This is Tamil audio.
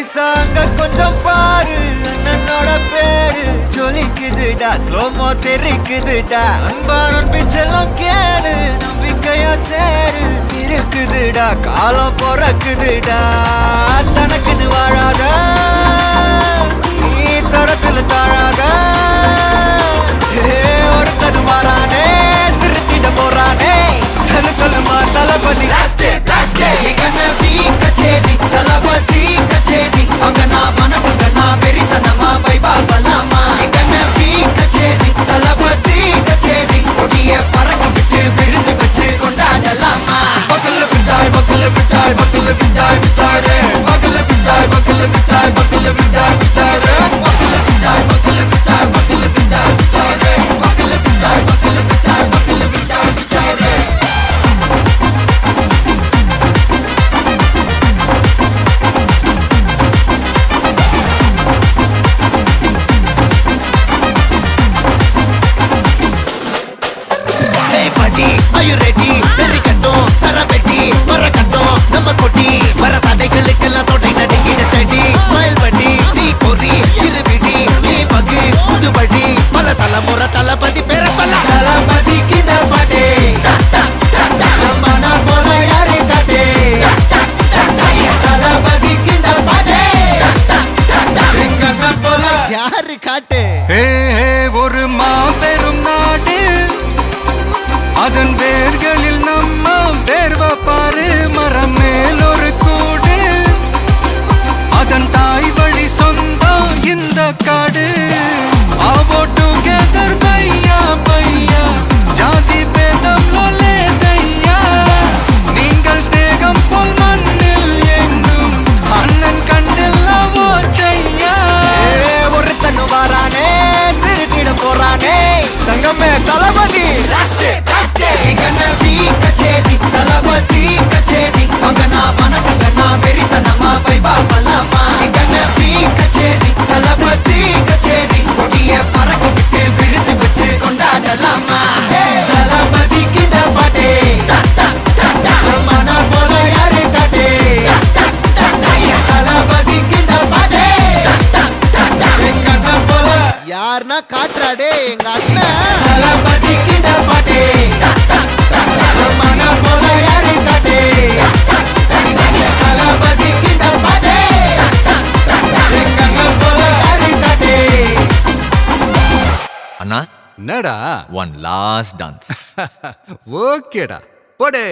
நைசாங்க கொஞ்சம் பாரு அண்ணனோட பேரு ஜொலிக்குதுடா ஸ்லோமோ தெரிக்குதுடா அன்பாரன் பிச்செல்லாம் கேளு நம்பிக்கையா சேரு இருக்குதுடா காலம் பொறக்குதுடா தனக்குன்னு வாழாத நீ தரத்துல தாழாத ஒருத்தது மாறானே திருத்திட போறானே தலு தலுமா தளபதி கச்சேரி தளபதி கச்சேரி அங்கனா மனசுங்கனா வெறித்தனமா வைபா பலாமா கண்ணபி கச்சேரி தளபதி கச்சேரி கொடிய பறக்க விட்டு விருந்து வச்சு கொண்டாடலாமா பக்கல்ல பிட்டாய் பக்கல்ல பிட்டாய் பக்கல்ல பிட்டாய் பிட்டாரே பக்கல்ல பிட்டாய் பக்கல்ல பிட்டாய் பக்கல்ல பிட்டாய் பிட்டாரே பக்கல்ல பிட்டாய் பக்கல்ல பிட்டாய் பக்கல்ல பிட்டாய் பிட்டாரே பக்கல்ல பிட்டாய் பக்கல்ல பிட்டாய் பக்கல்ல பிட்டாய் பிட்டாரே Are you ready? Very கட்டும் சரபெட்டி வர கட்டும் நம்ம கொட்டி வர தடைகளுக்கெல்லாம் தொடை நடுங்கிட ஸ்டடி ஸ்மைல் பண்ணி தீ பொறி இருவிடி நீ பகு புதுபடி பல தலைமுறை தளபதி பேர சொல்ல தளபதி கித பாட்டே மன போல யாரு காட்டே தளபதி கித பாட்டே எங்க போல யாரு காட்டே ஒரு மாபெரும் நாடு அதன் வேர்களில் நம்ம வேர்வ பாரு மரம் மேல் ஒரு கூடு அதன் தாய் வழி சொந்தம் இந்த காடு ஆவோ டுகெதர் பையா பையா ஜாதி பேதம் லோலே தையா நீங்கள் ஸ்நேகம் போல் மண்ணில் எங்கும் அண்ணன் கண்டில்லவோ செய்யா ஒருத்தனு வாரானே திருத்திட போறானே தங்கமே தளபதி கண்ணபி கச்சேரி தளபதி கச்சேரி அங்கனா மனசங்கனா வெறித்தனமா வைபா பலாமா கண்ணபி கச்சேரி தளபதி கச்சேரி கொடிய பறக்க விட்டு விருந்து வச்சு கொண்டாடலாமா தளபதி கிட்ட பாட்டே மன போல யாரு காட்டே தளபதி கிட்ட பாட்டே எங்க அண்ணன் போல யாருன்னா காட்டுறாடே எங்க அண்ணன் தளபதி கிட்ட பாட்டே மன போல யாரு காட்டே தளபதி கிட்ட பாட்டே எங்க அண்ணன் போல யாரு காட்டே அண்ணா என்னடா one last dance ஓகேடா போடே